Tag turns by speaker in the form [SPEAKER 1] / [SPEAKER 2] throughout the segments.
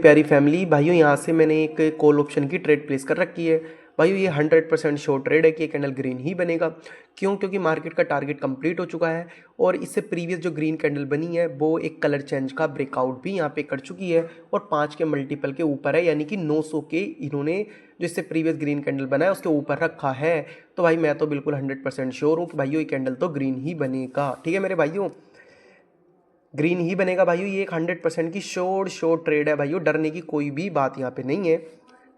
[SPEAKER 1] प्यारी फैमिली भाइयों, यहाँ से मैंने एक कॉल ऑप्शन की ट्रेड प्लेस कर रखी है। भाइयों ये 100% शॉर्ट ट्रेड है कि ये कैंडल ग्रीन ही बनेगा। क्यों? क्योंकि मार्केट का टारगेट कंप्लीट हो चुका है और इससे प्रीवियस जो ग्रीन कैंडल बनी है वो एक कलर चेंज का ब्रेकआउट भी यहाँ पे कर चुकी है और 5 के मल्टीपल के ऊपर है, यानी कि 900 के इन्होंने जो इससे प्रीवियस ग्रीन कैंडल बना है उसके ऊपर रखा है। तो भाई मैं तो बिल्कुल 100% श्योर हूँ कि भाइयों ये कैंडल तो ग्रीन ही बनेगा। ठीक है मेरे भाइयों, ग्रीन ही बनेगा भाइयों। ये एक 100% की शॉर्ट ट्रेड है भाइयों, डरने की कोई भी बात यहाँ पे नहीं है।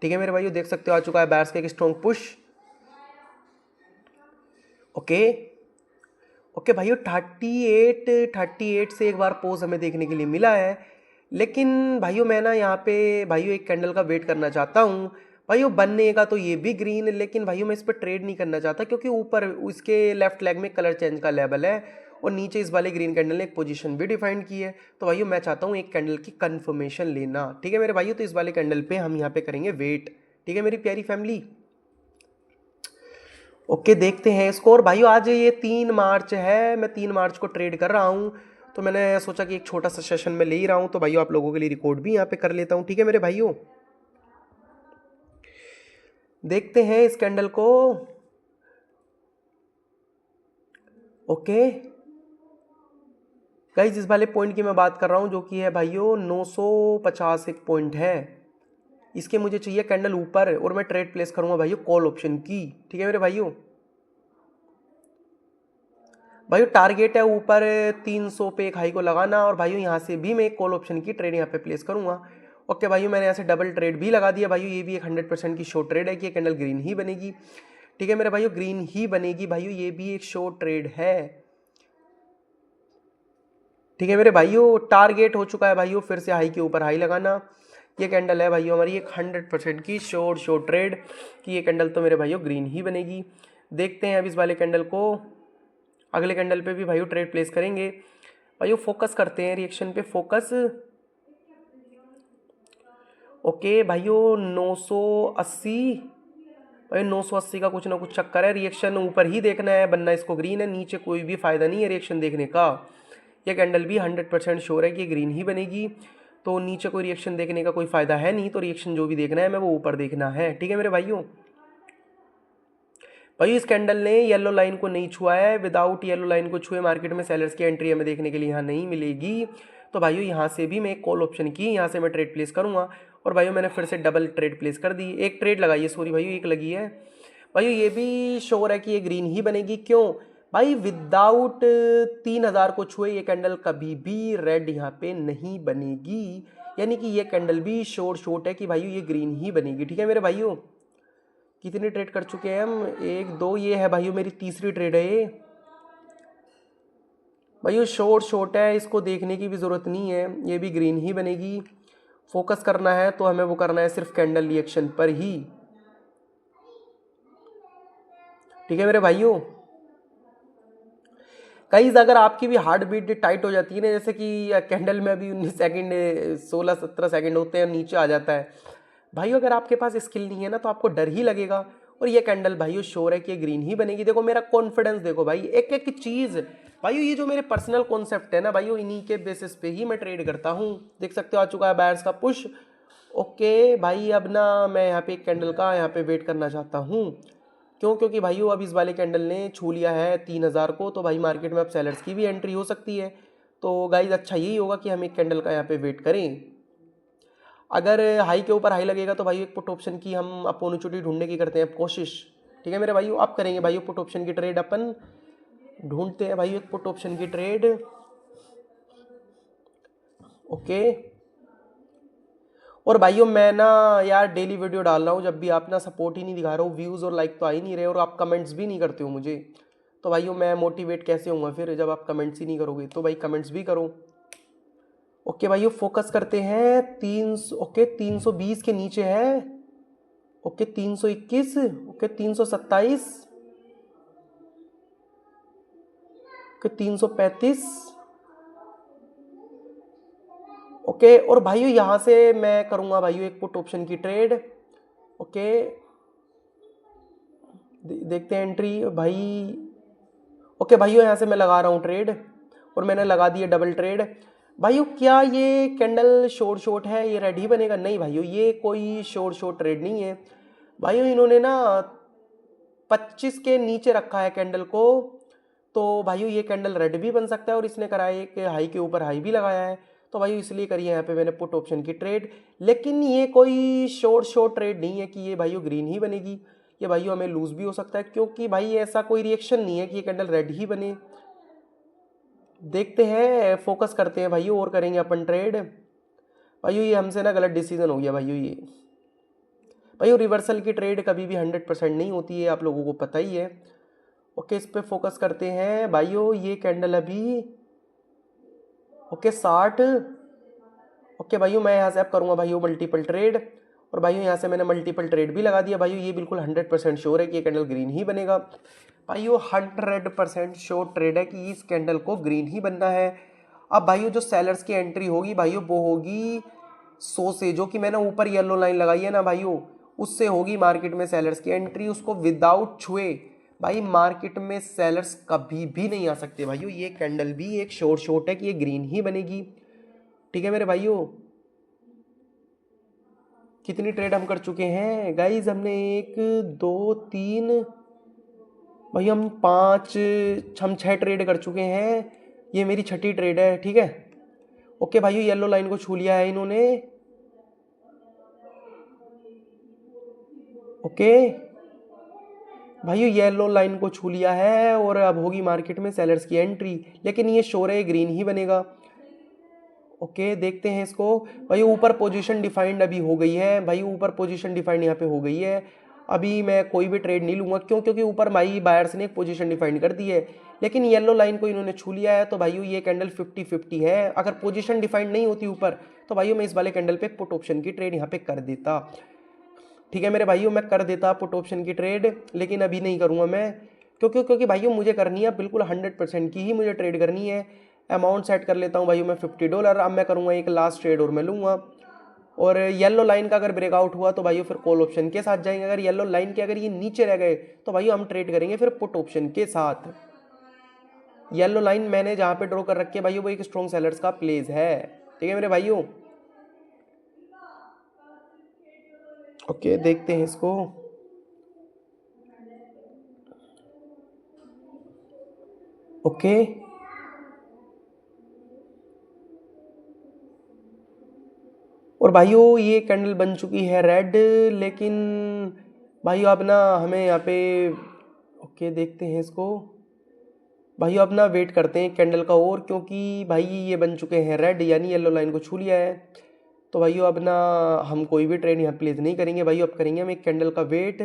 [SPEAKER 1] ठीक है मेरे भाइयों, देख सकते हो आ चुका है बायर्स का एक स्ट्रॉन्ग पुश। ओके ओके भाइयों, 38 से एक बार पोज हमें देखने के लिए मिला है। लेकिन भाइयों मैं ना यहाँ पे भाइयों एक कैंडल का वेट करना चाहता हूँ। भाइयों बनने का तो ये भी ग्रीन, लेकिन भाइयों मैं इस पर ट्रेड नहीं करना चाहता क्योंकि ऊपर उसके लेफ्ट लेग में कलर चेंज का लेवल है और नीचे इस वाले ग्रीन कैंडल ने एक पोजीशन भी डिफाइन की है। तो भाइयों मैं चाहता हूँ एक कैंडल की कंफर्मेशन लेना। ठीक है मेरे भाइयों, तो इस वाले कैंडल पे हम यहाँ पे करेंगे वेट। ठीक है मेरी प्यारी फैमिली। ओके देखते हैं स्कोर। भाइयों आज ये 3 मार्च है, मैं 3 मार्च को ट्रेड कर रहा हूँ, तो मैंने सोचा कि एक छोटा सा सेशन में ले ही रहा हूँ, तो भाइयों आप लोगों के लिए रिकॉर्ड भी यहाँ पे कर लेता हूँ। ठीक है मेरे भाइयों, देखते हैं इस कैंडल को। ओके गाइस, इस वाले पॉइंट की मैं बात कर रहा हूँ जो कि है भाइयों 950 एक पॉइंट है। इसके मुझे चाहिए कैंडल ऊपर और मैं ट्रेड प्लेस करूंगा भाइयों कॉल ऑप्शन की। ठीक है मेरे भाइयों, भाइयों टारगेट है ऊपर 300 पे एक हाई को लगाना और भाइयों यहाँ से भी मैं एक कॉल ऑप्शन की ट्रेड यहाँ पे प्लेस करूंगा। ओके भाइयों, मैंने यहाँ से डबल ट्रेड भी लगा दिया भाइयों। ये भी एक 100% की शॉर्ट ट्रेड है कि ये कैंडल ग्रीन ही बनेगी। ठीक है मेरे भाइयों, ग्रीन ही बनेगी भाइयों, ये भी एक शॉर्ट ट्रेड है। ठीक है मेरे भाइयों, टारगेट हो चुका है भाइयों फिर से हाई के ऊपर हाई लगाना। ये कैंडल है भाइयों हमारी एक 100% की शॉर्ट ट्रेड कि ये कैंडल तो मेरे भाइयों ग्रीन ही बनेगी। देखते हैं अब इस वाले कैंडल को, अगले कैंडल पे भी भाइयों ट्रेड प्लेस करेंगे। भाइयों फोकस करते हैं रिएक्शन पे, फोकस। ओके भाइयों 980, भाई 980 का कुछ ना कुछ चक्कर है। रिएक्शन ऊपर ही देखना है, बनना इसको ग्रीन है, नीचे कोई भी फायदा नहीं है रिएक्शन देखने का। ये कैंडल भी 100% श्योर है कि ग्रीन ही बनेगी, तो नीचे कोई रिएक्शन देखने का कोई फायदा है नहीं, तो रिएक्शन जो भी देखना है मैं वो ऊपर देखना है। ठीक है मेरे भाइयों, भाई इस कैंडल ने येलो लाइन को नहीं छुआ है, विदाउट येलो लाइन को छुए मार्केट में सेलर्स की एंट्री हमें देखने के लिए यहाँ नहीं मिलेगी। तो भाइयों यहाँ से भी मैं एक कॉल ऑप्शन की यहाँ से मैं ट्रेड प्लेस करूँगा और भाइयों मैंने फिर से डबल ट्रेड प्लेस कर दी। एक ट्रेड लगाई है, सॉरी भाइयों एक लगी है। भाइयों ये भी श्योर है कि ये ग्रीन ही बनेगी। क्यों भाई? विदाउट 3000 को छुए ये कैंडल कभी भी रेड यहाँ पे नहीं बनेगी, यानी कि ये कैंडल भी शॉर्ट है कि भाइयों ये ग्रीन ही बनेगी। ठीक है मेरे भाइयों, कितनी ट्रेड कर चुके हैं हम? 1 2, ये है भाइयों मेरी तीसरी ट्रेड है ये। भाइयों शॉर्ट है, इसको देखने की भी ज़रूरत नहीं है, ये भी ग्रीन ही बनेगी। फोकस करना है तो हमें वो करना है सिर्फ कैंडल रिएक्शन पर ही। ठीक है मेरे भाइयों, गाइस अगर आपकी भी हार्ट बीट टाइट हो जाती है ना, जैसे कि कैंडल में अभी 19 सेकंड 16-17 सेकंड होते हैं नीचे आ जाता है भाइयों, अगर आपके पास स्किल नहीं है ना तो आपको डर ही लगेगा। और ये कैंडल भाइयों श्योर है कि ये ग्रीन ही बनेगी। देखो मेरा कॉन्फिडेंस देखो भाई, एक एक चीज़ भाइयों, ये जो मेरे पर्सनल कॉन्सेप्ट है ना भाइयों, इन्हीं के बेसिस पे ही मैं ट्रेड करता हूँ। देख सकते हो आ चुका है बायर्स का पुश। ओके भाई, अब ना मैं यहाँ पे एक कैंडल का यहाँ पे वेट करना चाहता हूँ। क्यों? क्योंकि भाइयों अब इस वाले कैंडल ने छू लिया है 3000 को, तो भाई मार्केट में अब सेलर्स की भी एंट्री हो सकती है। तो गाइज अच्छा यही होगा कि हम एक कैंडल का यहाँ पे वेट करें। अगर हाई के ऊपर हाई लगेगा तो भाई एक पुट ऑप्शन की हम अपॉर्चुनिटी ढूंढने की करते हैं कोशिश। ठीक है मेरे भाइयों, अब करेंगे भाइयों पुट ऑप्शन की ट्रेड, अपन ढूंढते हैं भाइयों एक पुट ऑप्शन की ट्रेड। ओके, और भाइयों मैं ना यार डेली वीडियो डाल रहा हूँ, जब भी आप ना सपोर्ट ही नहीं दिखा रहे हो, व्यूज़ और लाइक तो आ ही नहीं रहे और आप कमेंट्स भी नहीं करते हो मुझे, तो भाइयों मैं मोटिवेट कैसे होऊंगा फिर जब आप कमेंट्स ही नहीं करोगे। तो भाई कमेंट्स भी करो। ओके भाइयों फोकस करते हैं 300, ओके 320 के नीचे है। Okay 321, okay 327, okay 335। ओके, और भाइयों यहाँ से मैं करूँगा भाइयों एक पुट ऑप्शन की ट्रेड। ओके देखते हैं एंट्री भाई। ओके भाइयों यहाँ से मैं लगा रहा हूँ ट्रेड और मैंने लगा दी है डबल ट्रेड। भाइयों क्या ये कैंडल शॉर्ट है, ये रेड ही बनेगा? नहीं भाइयों, ये कोई शॉर्ट ट्रेड नहीं है भाइयों। इन्होंने ना 25 के नीचे रखा है कैंडल को, तो भाइयों ये कैंडल रेड भी बन सकता है, और इसने करा है कि हाई के ऊपर हाई भी लगाया है, तो भाइयों इसलिए करिए यहाँ पे मैंने पुट ऑप्शन की ट्रेड। लेकिन ये कोई शॉर्ट ट्रेड नहीं है कि ये भाइयों ग्रीन ही बनेगी, ये भाइयों हमें लूज भी हो सकता है, क्योंकि भाई ऐसा कोई रिएक्शन नहीं है कि ये कैंडल रेड ही बने। देखते हैं, फोकस करते हैं भाइयों, और करेंगे अपन ट्रेड। भाइयों ये हमसे ना गलत डिसीजन हो गया भाइयों। ये भाइयों रिवर्सल की ट्रेड कभी भी 100% नहीं होती है, आप लोगों को पता ही है। ओके, इस पे फोकस करते हैं भाइयों। ये कैंडल अभी ओके 60। ओके भाइयों, मैं यहाँ से अब करूँगा भाइयों मल्टीपल ट्रेड, और भाइयों यहाँ से मैंने मल्टीपल ट्रेड भी लगा दिया भाइयों। ये बिल्कुल 100% श्योर है कि ये कैंडल ग्रीन ही बनेगा भाइयों। 100% श्योर ट्रेड है कि इस कैंडल को ग्रीन ही बनना है। अब भाइयों जो सेलर्स की एंट्री होगी भाइयों, वो होगी 100 से, जो कि मैंने ऊपर येलो लाइन लगाई है ना भाइयों, उससे होगी मार्केट में सेलर्स की एंट्री। उसको विदाउट छुए भाई मार्केट में सेलर्स कभी भी नहीं आ सकते भाइयों। ये कैंडल भी एक शॉर्ट है कि ये ग्रीन ही बनेगी। ठीक है मेरे भाइयों, कितनी ट्रेड हम कर चुके हैं गाइज? हमने 1 2 3 भाई हम 5 हम 6 ट्रेड कर चुके हैं। ये मेरी छठी ट्रेड है, ठीक है। ओके भाइयों, येलो लाइन को छू लिया है इन्होंने। ओके भाइयों, येलो लाइन को छू लिया है, और अब होगी मार्केट में सेलर्स की एंट्री, लेकिन ये श्योर है ग्रीन ही बनेगा। ओके देखते हैं इसको भाई। ऊपर पोजीशन डिफाइंड अभी हो गई है भाई, ऊपर पोजीशन डिफाइंड यहाँ पे हो गई है। अभी मैं कोई भी ट्रेड नहीं लूंगा, क्यों? क्योंकि ऊपर भाई बायर्स ने एक पोजीशन डिफाइंड कर दी है, लेकिन येलो लाइन को इन्होंने छू लिया है। तो भाइयों ये कैंडल 50-50 है। अगर पोजीशन डिफाइंड नहीं होती ऊपर, तो भाइयों मैं इस वाले कैंडल पे पुट ऑप्शन की ट्रेड यहाँ पे कर देता। ठीक है मेरे भाइयों, मैं कर देता पुट ऑप्शन की ट्रेड, लेकिन अभी नहीं करूँगा मैं। क्योंकि भाइयों मुझे करनी है बिल्कुल 100% की ही मुझे ट्रेड करनी है। अमाउंट सेट कर लेता हूँ भाइयों मैं $50। अब मैं करूँगा एक लास्ट ट्रेड और मैं लूँगा। और येलो लाइन का अगर ब्रेकआउट हुआ तो भाइयों फिर कॉल ऑप्शन के साथ जाएंगे। अगर येलो लाइन के अगर ये नीचे रह गए तो भाइयों हम ट्रेड करेंगे फिर पुट ऑप्शन के साथ। येलो लाइन मैंने जहाँ पे ड्रॉ कर रखी है भाइयों, वो एक स्ट्रॉन्ग सेलर्स का प्लेस है। ठीक है मेरे भाइयों, ओके देखते हैं इसको। ओके और भाइयों ये कैंडल बन चुकी है रेड, लेकिन भाइयों अब ना हमें यहाँ पे ओके देखते हैं इसको भाइयों। अब ना वेट करते हैं कैंडल का, और क्योंकि भाई ये बन चुके हैं रेड, यानी येलो लाइन को छू लिया है। तो भाइयों अब ना हम कोई भी ट्रेड यहाँ प्लेस नहीं करेंगे भाइयों। अब करेंगे हम एक कैंडल का वेट।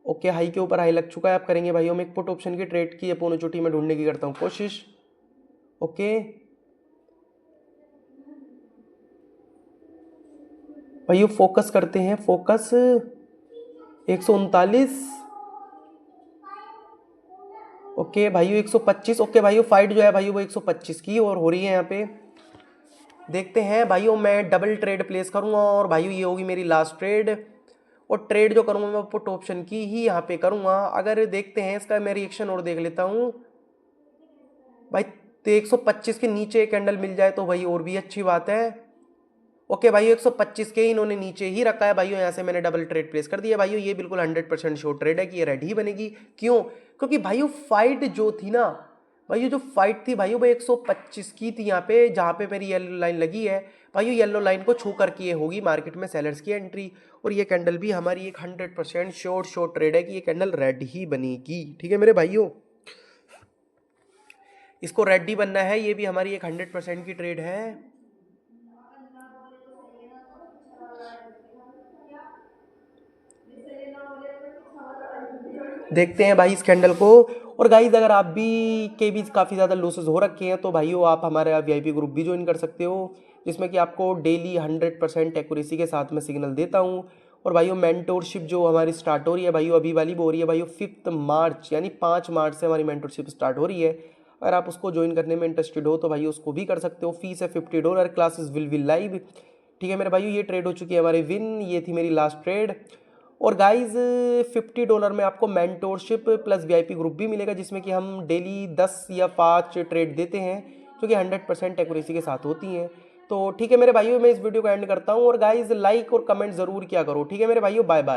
[SPEAKER 1] ओके हाई के ऊपर हाई लग चुका है। अब करेंगे भाइयों हम एक पुट ऑप्शन की ट्रेड की अपोनो चोटी में ढूंढने की करता हूँ कोशिश। ओके भाइयों फोकस करते हैं, फोकस 139। ओके भाइयों 125। ओके भाइयों फाइट जो है भाइयों वो 125 की और हो रही है यहाँ पे। देखते हैं भाइयों, मैं डबल ट्रेड प्लेस करूंगा, और भाइयों ये होगी मेरी लास्ट ट्रेड। और ट्रेड जो करूंगा मैं पुट ऑप्शन की ही यहाँ पे करूंगा। अगर देखते हैं इसका मैं रिएक्शन और देख लेता हूँ भाई। तो 125 के नीचे कैंडल मिल जाए तो भाई और भी अच्छी बात है। ओके भाइयों 125 के इन्होंने नीचे ही रखा है भाइयों। यहाँ से मैंने डबल ट्रेड प्लेस कर दिया भाइयों। ये बिल्कुल 100% शॉर्ट ट्रेड है कि ये रेड ही बनेगी। क्यों? क्योंकि भाइयों फाइट जो थी ना भाइयों, जो फाइट थी भाइयों वो 125 की थी यहाँ पे, जहाँ पे मेरी येलो लाइन लगी है भाइयों। येलो लाइन को छू करके ये होगी मार्केट में सेलर्स की एंट्री, और ये कैंडल भी हमारी एक 100% शॉर्ट ट्रेड है कि ये कैंडल रेड ही बनेगी। ठीक है मेरे भाइयों, इसको रेड ही बनना है। ये भी हमारी एक 100% की ट्रेड है। देखते हैं भाई इस कैंडल को। और गाइज अगर आप भी के भी काफ़ी ज़्यादा लॉसेस हो रखे हैं तो भाइयों आप हमारे VIP ग्रुप भी ज्वाइन कर सकते हो, जिसमें कि आपको डेली 100% एक्यूरेसी के साथ में सिग्नल देता हूँ। और भाइयों मेंटोरशिप जो हमारी स्टार्ट हो रही है भाइयों, अभी वाली वो हो रही है भाइयों 5 मार्च, यानी 5 मार्च से हमारी मेंटोरशिप स्टार्ट हो रही है। अगर आप उसको ज्वाइन करने में इंटरेस्टेड हो तो भाई उसको भी कर सकते हो। फीस है $50, क्लासेस विल लाइव। ठीक है मेरे भाइयों, ये ट्रेड हो चुकी है हमारी विन। ये थी मेरी लास्ट ट्रेड। और गाइज $50 में आपको मेंटोरशिप प्लस VIP ग्रुप भी मिलेगा, जिसमें कि हम डेली 10 या 5 ट्रेड देते हैं। जो कि 100% एक्यूरेसी के साथ होती हैं। तो ठीक है मेरे भाइयों, मैं इस वीडियो को एंड करता हूँ, और गाइज लाइक और कमेंट ज़रूर किया करो। ठीक है मेरे भाइयों, बाय बाय।